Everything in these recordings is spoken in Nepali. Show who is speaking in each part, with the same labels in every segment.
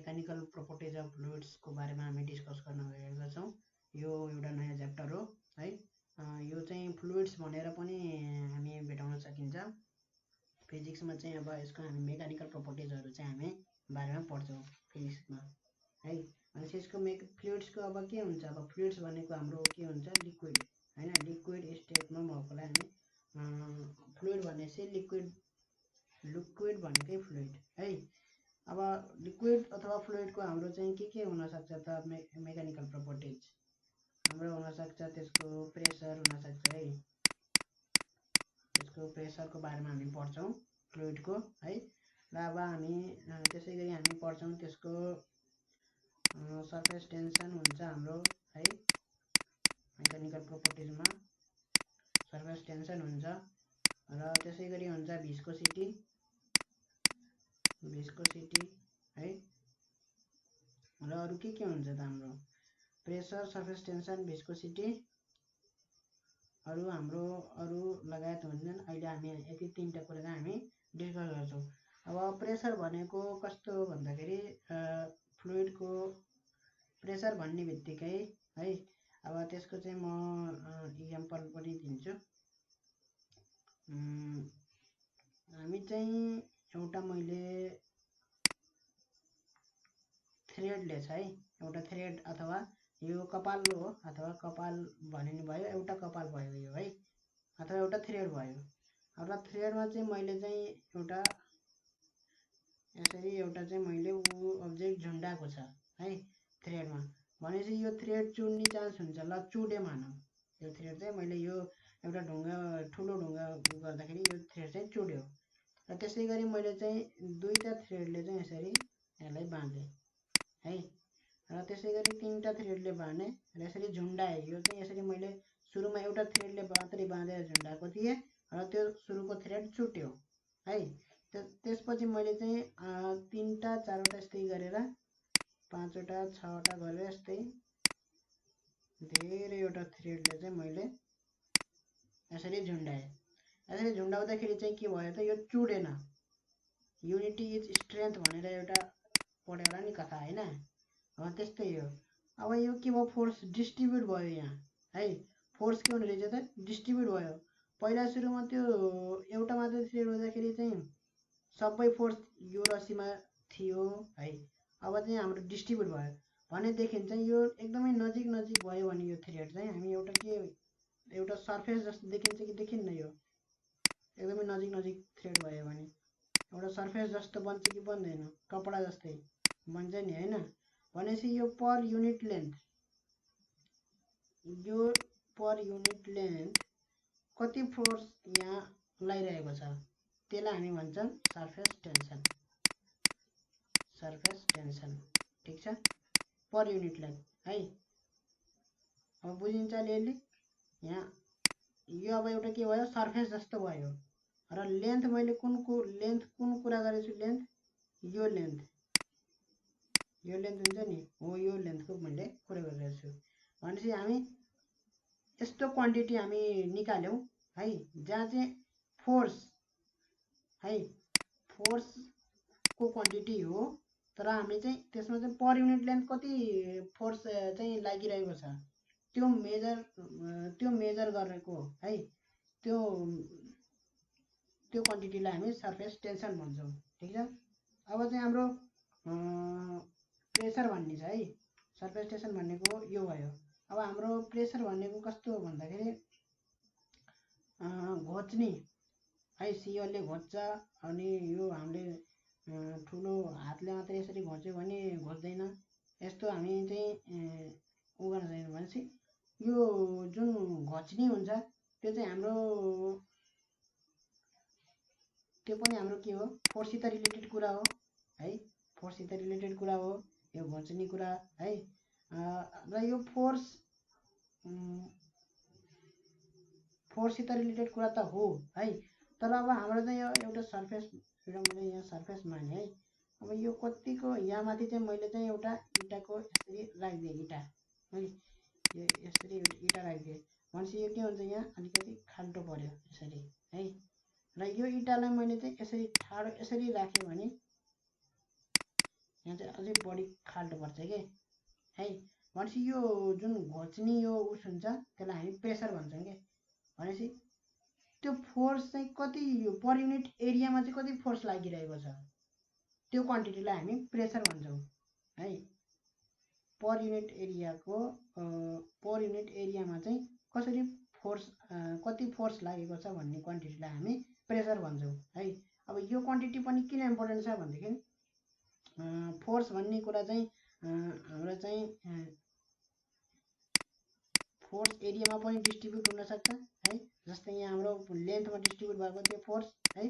Speaker 1: मेकानिकल प्रोपर्टिज अफ फ्लुइड्स को बारेमा हामी डिस्कस गर्न गएका छौं। यो एउटा नयाँ च्याप्टर हो है। यो चाहिँ फ्लुइड्स भनेर पनि हामी भेटाउन सकिन्छ। फिजिक्समा चाहिँ अब यसको हामी मेकानिकल प्रोपर्टिजहरु चाहिँ हामी बारेमा पढ्छौं फिजिक्समा है। अनि यसको फ्लुइड्सको अब के हुन्छ, अब फ्लुइड्स भनेको हाम्रो के हुन्छ, लिक्विड हैन। लिक्विड स्टेटमा भएकोलाई हामी फ्लुइड भनेपछि लिक्विड भनेकै फ्लुइड है। अब लिक्विड अथवा फ्लुइडको हाम्रो चाहिँ के हुन सक्छ त मेकानिकल प्रोपर्टिज हाम्रो हुन सक्छ। त्यसको प्रेसर हुन सक्छ है। त्यसको प्रेसरको बारेमा हामी पढ्छौं फ्लुइडको है। र अब हामी त्यसैगरी हामी पढ्छौं त्यसको सरफेस टेन्सन हुन्छ हाम्रो है। मेकानिकल प्रोपर्टिजमा सरफेस टेन्सन हुन्छ र त्यसैगरी हुन्छ भिस्कोसिटी है। र अरु के हुन्छ त हाम्रो प्रेसर, सरफेस टेन्सन, भिस्कोसिटी, अरु लगायत हुन्छन्। अहिले हामी यति तीनटा कुरा चाहिँ हामी डिस्कस गर्छौं। अब प्रेसर भनेको कस्तो भन्दाखेरि फ्लुइडको प्रेसर भन्ने बित्तिकै है, अब त्यसको चाहिँ म एक्जाम्पल पनि दिन्छु। हामी चाहिँ एउटा मैले थ्रेडले छ है, एउटा थ्रेड अथवा यो कपाल हो, अथवा कपाल भनिनु भयो, एउटा कपाल भयो यो है, अथवा एउटा थ्रेड भयो। र थ्रेडमा चाहिँ मैले चाहिँ एउटा यसरी एउटा चाहिँ मैले अब्जेक्ट झुन्डाएको छ है थ्रेडमा। भनेपछि यो थ्रेड चुड्ने चान्स हुन्छ। ल चुडे मानौ यो थ्रेड चाहिँ मैले यो एउटा ठुलो ढुङ्गा गर्दाखेरि यो थ्रेड चाहिँ चुड्यो। र त्यसैगरी मैले चाहिँ दुईटा थ्रेडले चाहिँ यसरी यसलाई बाँधे है। र त्यसैगरी तीनटा थ्रेडले बाँधे र यसरी झुन्डाए। यो चाहिँ यसरी मैले सुरुमा एउटा थ्रेडले मात्रै बाँधेर झुन्डाएको थिएँ र त्यो सुरुको थ्रेड चुट्यो है। त्यसपछि मैले चाहिँ 3टा 4वटा यस्तै गरेर 5वटा 6वटा गरेर यस्तै धेरैवटा थ्रेडले चाहिँ मैले यसरी झुन्डाए। यसरी झुन्डाउँदाखेरि चाहिँ के भयो त, यो चुडेन। युनिटी इज स्ट्रेन्थ भनेर एउटा पढ्यो होला नि कथा हैन, त्यस्तै हो। अब यो के भयो, फोर्स डिस्ट्रिब्युट भयो यहाँ है। फोर्स के हुने रहेछ त, डिस्ट्रिब्युट भयो। पहिला सुरुमा त्यो एउटा मात्र थ्रेड हुँदाखेरि चाहिँ सबै फोर्स यो रस्सीमा थियो है। अब चाहिँ हाम्रो डिस्ट्रिब्युट भयो भनेदेखि चाहिँ यो एकदमै नजिक भयो भने यो थ्रेड चाहिँ हामी एउटा सरफेस जस्तो देखिन्छ कि देखिन्न। यो एकदमै नजिक थ्रेड भयो भने एउटा सरफेस जस्तो बन्छ कि बन्दैन, कपडा जस्तै बन्छ नि हैन। भनेपछि यो पर युनिट लेन्थ कति फोर्स यहाँ लगाइरहेको छ त्यसलाई हामी भन्छौं सरफेस टेन्सन। ठीक छ, पर युनिट लेन्थ है। अब बुझिन्छ अलिअलि यहाँ। यो अब एउटा के भयो, सरफेस जस्तो भयो। र लेन्थ मैले कुन कुरा गरेछु, यो लेन्थ हुन्छ नि हो, यो लेन्थको मैले कुरा गरिरहेको छु। भनेपछि हामी यस्तो क्वान्टिटी हामी निकाल्यौं है जहाँ चाहिँ फोर्स को क्वान्टिटी हो, तर हामीले चाहिँ त्यसमा चाहिँ पर युनिट लेन्थ कति फोर्स चाहिँ लागिरहेको छ त्यो मेजर गरेको है। त्यो क्वान्टिटीलाई हामी सरफेस टेन्सन भन्छौं। ठीक छ। अब चाहिँ हाम्रो प्रेसर भन्ने छ है। सरफेस टेन्सन भनेको यो भयो। अब हाम्रो प्रेसर भनेको कस्तो हो भन्दाखेरि घोच्ने है, सियोले घोच्छ। अनि यो हामीले ठुलो हातले मात्रै यसरी घोच्यो भने घोच्दैन। यस्तो हामी चाहिँ उ गर्न सक्दैन। भनेपछि यो जुन घोच्ने हुन्छ त्यो चाहिँ त्यो पनि हाम्रो के हो, फोर्ससित रिलेटेड कुरा हो है। फोर्ससित रिलेटेड कुरा हो यो घोच्ने कुरा है। र यो फोर्ससित रिलेटेड कुरा त हो है। तर अब हाम्रो चाहिँ यो एउटा सरफेस, मैले यहाँ सरफेस माने है। अब यो कतिको यहाँ माथि चाहिँ मैले चाहिँ एउटा इँटाको यसरी राखिदिएँ, इँटा है, यो यसरी इँटा राखिदिएँ। भनेपछि यो के हुन्छ, यहाँ अलिकति खाल्टो पर्यो यसरी है। र यो इँटालाई मैले चाहिँ यसरी ठाडो यसरी राखेँ भने यहाँ चाहिँ अझै बढी खाल्टो पर्छ के है। भनेपछि यो जुन घोच्ने यो उस हुन्छ त्यसलाई हामी प्रेसर भन्छौँ के। भनेपछि त्यो फोर्स चाहिँ कति यो पर युनिट एरियामा चाहिँ कति फोर्स लागिरहेको छ त्यो क्वान्टिटीलाई हामी प्रेसर भन्छौँ है। पर युनिट एरियामा चाहिँ कसरी फोर्स कति फोर्स लागेको छ भन्ने क्वान्टिटीलाई हामी प्रेसर भन्छौँ है। अब यो क्वान्टिटी पनि किन इम्पोर्टेन्ट छ भनेदेखि फोर्स भन्ने कुरा चाहिँ हाम्रो चाहिँ फोर्स एरियामा पनि डिस्ट्रिब्युट हुन सक्छ है। जस्तै यहाँ हाम्रो लेन्थमा डिस्ट्रिब्युट भएको थियो फोर्स है।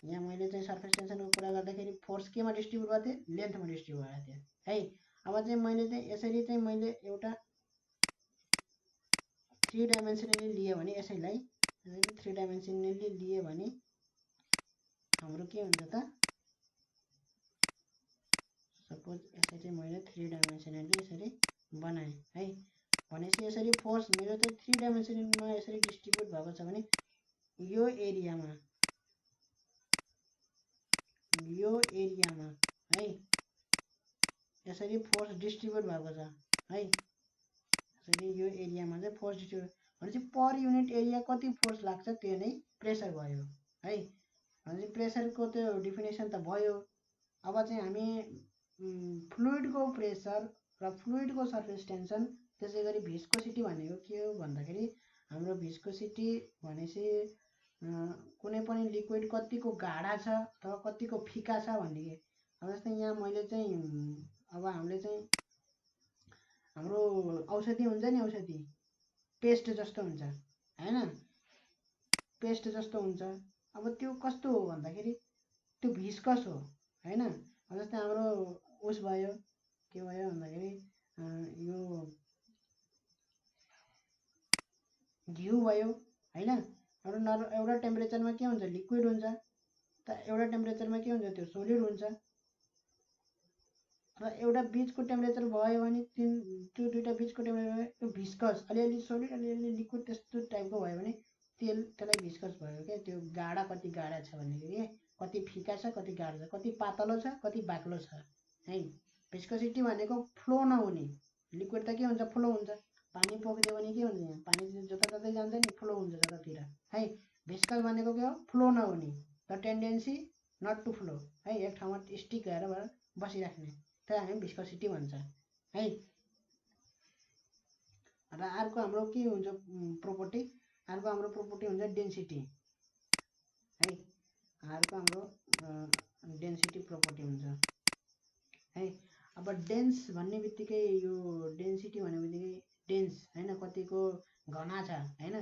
Speaker 1: यहाँ मैले चाहिँ सर्फेस टेन्सनको कुरा गर्दाखेरि फोर्स केमा डिस्ट्रिब्युट भएको थियो, लेन्थमा डिस्ट्रिब्युट भएको थियो है। अब चाहिँ मैले चाहिँ यसरी चाहिँ मैले एउटा 3 डाइमेन्सनली लिए भने यसैलाई 3 डाइमेन्सनली लिए भने हाम्रो के हुन्छ त, सपोज यसरी चाहिँ मैले 3 डाइमेन्सनली यसरी बनाएँ है। भनेपछि यसरी फोर्स मेरो चाहिँ 3 डाइमेन्सनमा यसरी डिस्ट्रिब्युट भएको छ भने यो एरियामा है यसरी फोर्स डिस्ट्रिब्युट भएको छ है। यसरी यो एरियामा चाहिँ फोर्स डिस्ट्रिब्युट भनेपछि पर युनिट एरिया कति फोर्स लाग्छ त्यो नै प्रेसर भयो है। भनेपछि प्रेसरको त्यो डिफिनेसन त भयो। अब चाहिँ हामी फ्लुइडको प्रेसर र फ्लुइडको सर्फेस टेन्सन त्यसै गरी भिस्कोसिटी भनेको के हो भन्दाखेरि हाम्रो भिस्कोसिटी भनेपछि कुनै पनि लिक्विड कतिको गाढा छ अथवा कतिको फिका छ भन्ने के। अब जस्तै यहाँ मैले चाहिँ अब हामीले चाहिँ हाम्रो औषधि हुन्छ नि, औषधि पेस्ट जस्तो हुन्छ हैन, पेस्ट जस्तो हुन्छ। अब त्यो कस्तो हो भन्दाखेरि त्यो भिस्कस हो हैन। अब जस्तै हाम्रो उस भयो के भयो भन्दाखेरि यो घिउ भयो हैन। एउटा टेम्परेचरमा के हुन्छ, लिक्विड हुन्छ, त एउटा टेम्परेचरमा के हुन्छ, त्यो सोलिड हुन्छ। र एउटा बीचको टेम्परेचर भयो भने त्यो दुईटा बीचको टेम्परेचर त्यो भिस्कस, अलिअलि सोलिड अलिअलि लिक्विड त्यस्तो टाइपको भयो भने त्यसलाई भिस्कस भयो क्या। त्यो गाढा कति गाढा छ भनेको के, कति फिका छ कति गाढा छ, कति पातलो छ कति बाक्लो छ है। भिस्कोसिटी भनेको फ्लो नहुने, लिक्विड त के हुन्छ, फ्लो हुन्छ। पानी पोखिदियो भने के हुन्छ, यहाँ पानी जताततै जान्छ नि, फ्लो हुन्छ जतातिर है। भिस्कस भनेको के हो, फ्लो नहुने, the tendency not to flow है, एक ठाउँमा स्टिक गरेर बसिराख्ने, त्यसलाई हामी भिस्कोसिटी भन्छ है। र अर्को हाम्रो के हुन्छ प्रोपर्टी, अर्को हाम्रो प्रोपर्टी हुन्छ डेन्सिटी है। अर्को हाम्रो डेन्सिटी प्रोपर्टी हुन्छ है। अब डेन्स भन्ने बित्तिकै यो डेन्सिटी भन्ने बित्तिकै डेन्स हैन, कतिको घना छ हैन,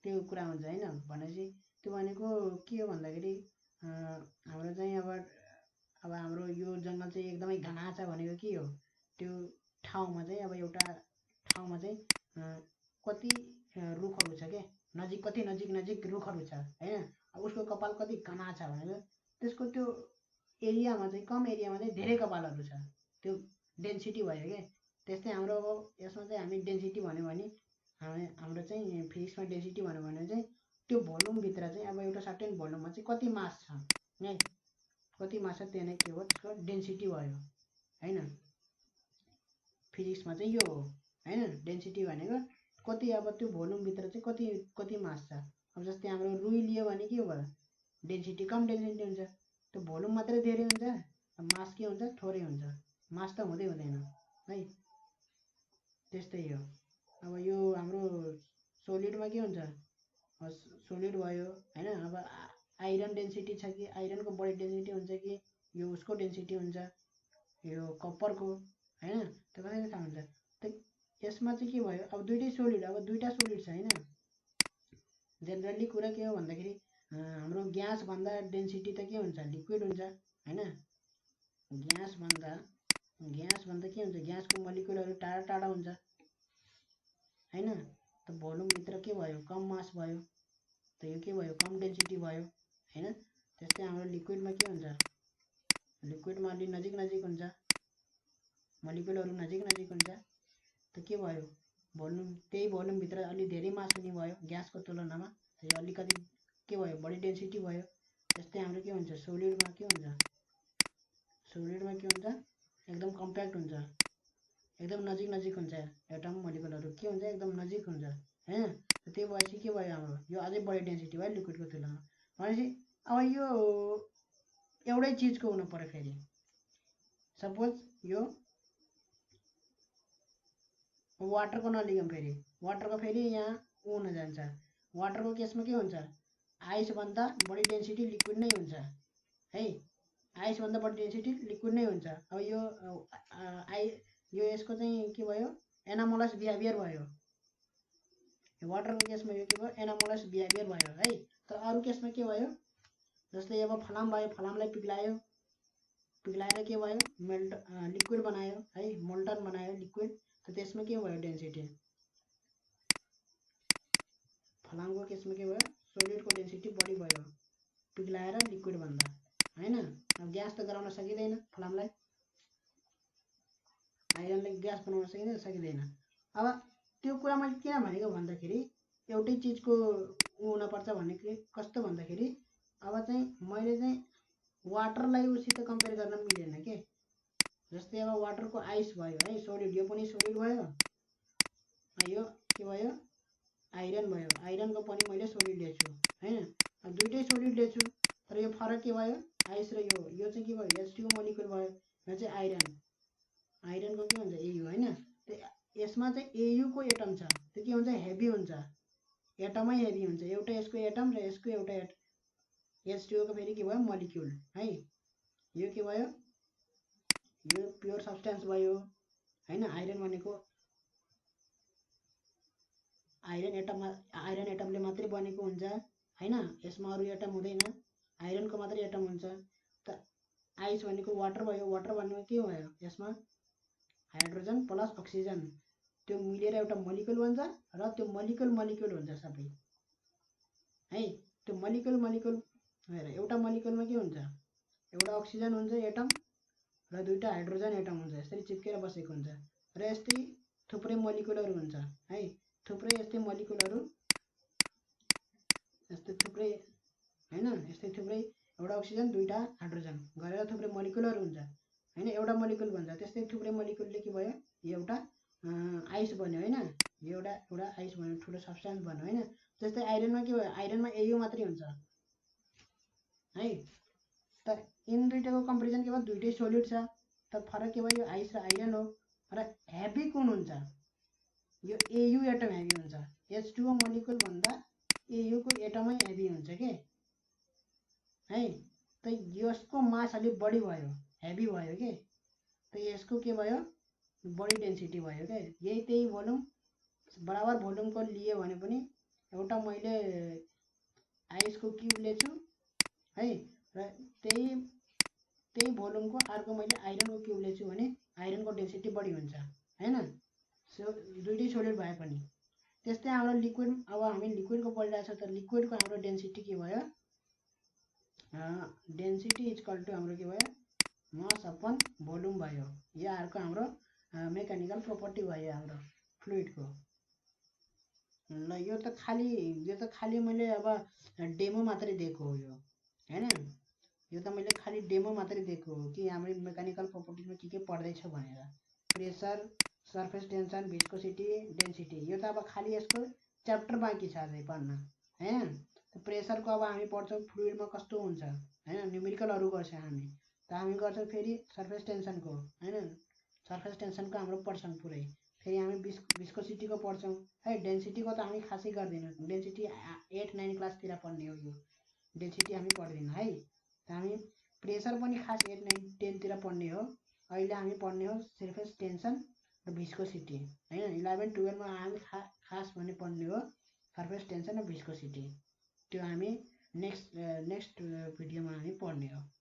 Speaker 1: त्यो कुरा हुन्छ हैन। भनेपछि त्यो भनेको के हो भन्दाखेरि हाम्रो चाहिँ अब हाम्रो यो जङ्गल चाहिँ एकदमै घना छ भनेको के हो, त्यो ठाउँमा चाहिँ अब एउटा ठाउँमा चाहिँ कति रुखहरू छ के, नजिक कति नजिक नजिक रुखहरू छ हैन। अब उसको कपाल कति घना छ भनेर त्यसको त्यो एरियामा चाहिँ कम एरियामा चाहिँ धेरै कपालहरू छ, त्यो डेन्सिटी भयो के। त्यस्तै हाम्रो अब यसमा चाहिँ हामी डेन्सिटी भन्यो भने हाम्रो चाहिँ फिजिक्समा डेन्सिटी भन्यो भने चाहिँ त्यो भोल्युमभित्र चाहिँ अब एउटा सर्टेन भोल्युममा चाहिँ कति मास छ है, कति मास छ त्यो नै के हो, त्यसको डेन्सिटी भयो हैन। फिजिक्समा चाहिँ यो हो हैन, डेन्सिटी भनेको कति, अब त्यो भोल्युमभित्र चाहिँ कति कति मास छ। अब जस्तै हाम्रो रुई लियो भने के भयो, डेन्सिटी कम डेन्सिटी हुन्छ, त्यो भोल्युम मात्रै धेरै हुन्छ, मास के हुन्छ, थोरै हुन्छ, मास त हुँदै हुँदैन है। त्यस्तै हो। अब यो हाम्रो सोलिडमा के हुन्छ, सोलिड भयो हैन। अब आइरन डेन्सिटी छ कि आइरनको बढी डेन्सिटी हुन्छ कि यो उसको डेन्सिटी हुन्छ, यो कप्परको हैन, त्यो कसरी थाहा हुन्छ। त यसमा चाहिँ के भयो, अब दुइटै सोलिड, अब दुईटा सोलिड छ हैन। जेनरली कुरा के हो भन्दाखेरि हाम्रो ग्यास भन्दा डेन्सिटी त के हुन्छ, लिक्विड हुन्छ हैन। ग्यास भन्दा के हुन्छ, ग्यासको मोलिकुलहरू टाढा टाढा हुन्छ हैन। त भोल्युमभित्र के भयो, कम मास भयो, त यो के भयो, कम डेन्सिटी भयो हैन। त्यस्तै हाम्रो लिक्विडमा के हुन्छ, लिक्विडमा अलि नजिक नजिक हुन्छ, मोलिकुलहरू नजिक नजिक हुन्छ, त के भयो, भोल्युम त्यही भोल्युमभित्र अलि धेरै मास हुने भयो ग्यासको तुलनामा, त यो अलिकति के भयो, बढी डेन्सिटी भयो। त्यस्तै हाम्रो के हुन्छ, सोलिडमा के हुन्छ, सोलिडमा के हुन्छ एकदम कम्प्याक्ट हुन्छ, एकदम नजिक नजिक हुन्छ, एटम मोलिकुलहरू के हुन्छ एकदम नजिक हुन्छ हैन। त्यही भएपछि के भयो हाम्रो यो अझै बढी डेन्सिटी भयो लिक्विडको तुलनामा। भनेपछि अब यो एउटै चिजको हुनु पर्यो फेरि। सपोज यो वाटरको नलिगौँ फेरि, वाटरको फेरि यहाँ हुन जान्छ। वाटरको केसमा के हुन्छ आइसभन्दा बढी डेन्सिटी लिक्विड नै हुन्छ है, आइसभन्दा बढी डेन्सिटी लिक्विड नै हुन्छ। अब यो यो यसको चाहिँ के भयो एनामोलस बिहेभियर भयो। वाटरको केसमा यो के भयो एनामोलस बिहेभियर भयो है। तर अरू केसमा के भयो जस्तै अब फलाम भयो, फलामलाई पिघ्लायो, पिघ्लाएर के भयो मेल्ट लिक्विड बनायो है, मोल्टन बनायो लिक्विड। त त्यसमा के भयो डेन्सिटी फलामको केसमा के भयो सोलिडको डेन्सिटी बढी भयो पिघ्लाएर लिक्विड भन्दा हैन। अब ग्यास त गराउन सकिँदैन फलामलाई, आइरनलाई ग्यास बनाउन सकिँदैन। अब त्यो कुरा मैले किन भनेको भन्दाखेरि एउटै चिजको हुनुपर्छ भन्ने कस्तो भन्दाखेरि अब चाहिँ मैले चाहिँ वाटरलाई उसित कम्पेयर गर्न मिलेन के। जस्तै अब वाटरको आइस भयो है सोलिड, यो पनि सोलिड भयो, यो के भयो आइरन भयो, आइरनको पनि मैले सोलिड लिएछु हैन। अब दुइटै सोलिड लिएछु तर यो फरक के भयो आइस र यो चाहिँ के भयो H2O मोलिकुल भयो, यो चाहिँ आइरन, आइरनको के हुन्छ एयु हैन। यसमा चाहिँ एयु को एटम छ, त्यो के हुन्छ हेभी हुन्छ, एटमै हेभी हुन्छ। एउटा यसको एटम र यसको एउटा H2O को फेरि के भयो मोलिक्युल है। यो के भयो यो प्योर सब्स्टेन्स भयो हैन। आइरन भनेको आइरन एटमले मात्रै बनेको हुन्छ हैन, यसमा अरू एटम हुँदैन, आइरनको मात्रै एटम हुन्छ। त आइस भनेको वाटर भयो, वाटर भनेको के भयो यसमा हाइड्रोजन प्लस अक्सिजन त्यो मिलेर एउटा मोलिकुल बन्छ र त्यो मोलिकुल हुन्छ सबै है। त्यो मोलिकुल हेर एउटा मोलिकुलमा के हुन्छ एउटा अक्सिजन हुन्छ एटम र दुईटा हाइड्रोजन एटम हुन्छ, यसरी चिप्केर बसेको हुन्छ। र यस्तै थुप्रै मोलिकुलहरू हुन्छ है, थुप्रै यस्तै मोलिकुलहरू यस्तै थुप्रै हैन, यस्तै थुप्रै एउटा अक्सिजन दुईटा हाइड्रोजन गरेर थुप्रै मोलिकुलहरू हुन्छ हैन, एउटा मोलिकुल भन्छ। त्यस्तै थुप्रै मोलिकुलले के भयो यो एउटा आइस बन्यो हैन, यो एउटा आइस बन्यो, ठुलो सब्स्टेन्स बन्यो हैन। जस्तै आइरनमा के भयो आइरनमा एयु मात्रै हुन्छ है। त यिन दुईटाको कम्पेरिजन के भयो दुईटै सोलिड छ, त फरक के भयो यो आइस र आइरन हो। र हेभी कुन हुन्छ यो एयु एटम हेभी हुन्छ, H2O मोलिकुल भन्दा एयु को एटमै हेभी हुन्छ के है। त यसको मास अलि बढी भयो हेभी भयो के, त यसको के भयो बढी डेन्सिटी भयो के। यही त्यही भोल्युम बराबर भोल्युमको लिए भने पनि एउटा मैले आइसको क्युब लिएछु है र त्यही भोल्युमको अर्को मैले आइरनको क्युब लिएछु भने आइरनको डेन्सिटी बढी हुन्छ हैन। दुईटै सोलिड भए पनि। त्यस्तै हाम्रो लिक्विड, अब हामी लिक्विडको पढिरहेको छ त लिक्विडको हाम्रो डेन्सिटी के भयो डेन्सिटी इक्वल टु हाम्रो के भयो मास अपन भोल्युम भयो। यो अर्को हाम्रो मेकानिकल प्रोपर्टी भयो हाम्रो फ्लुइडको। ल यो त खाली मैले अब डेमो मात्रै दिएको हो यो हैन, यो त मैले खाली डेमो मात्रै दिएको हो कि हाम्रो मेकानिकल प्रोपर्टीमा के पढ्दैछ भनेर। Pressure, surface tension, viscosity, density, यो त अब खाली यसको च्याप्टर बाँकी छ अझै पढ्न हैन। प्रेसरको अब हामी पढ्छौँ फ्लुइडमा कस्तो हुन्छ हैन, न्युमेरिकलहरू गर्छ हामी। त हामी गर्छौँ फेरि सर्फेस टेन्सनको हैन, सर्फेस टेन्सनको हाम्रो पढ्छौँ पुरै। फेरि हामी भिस्कोसिटीको पढ्छौँ है। डेन्सिटीको त हामी खासै गर्दैनौँ, डेन्सिटी 8-9 क्लासतिर पढ्ने हो, यो डेन्सिटी हामी पढ्दैनौँ है। त हामी प्रेसर पनि खास 8-9-10तिर पढ्ने हो। अहिले हामी पढ्ने हो सर्फेस टेन्सन र भिस्कोसिटी हैन। 11-12मा हामी खास भने पढ्ने हो सर्फेस टेन्सन र भिस्कोसिटी। त्यो हामी नेक्स्ट भिडियोमा हामी पढ्ने हो।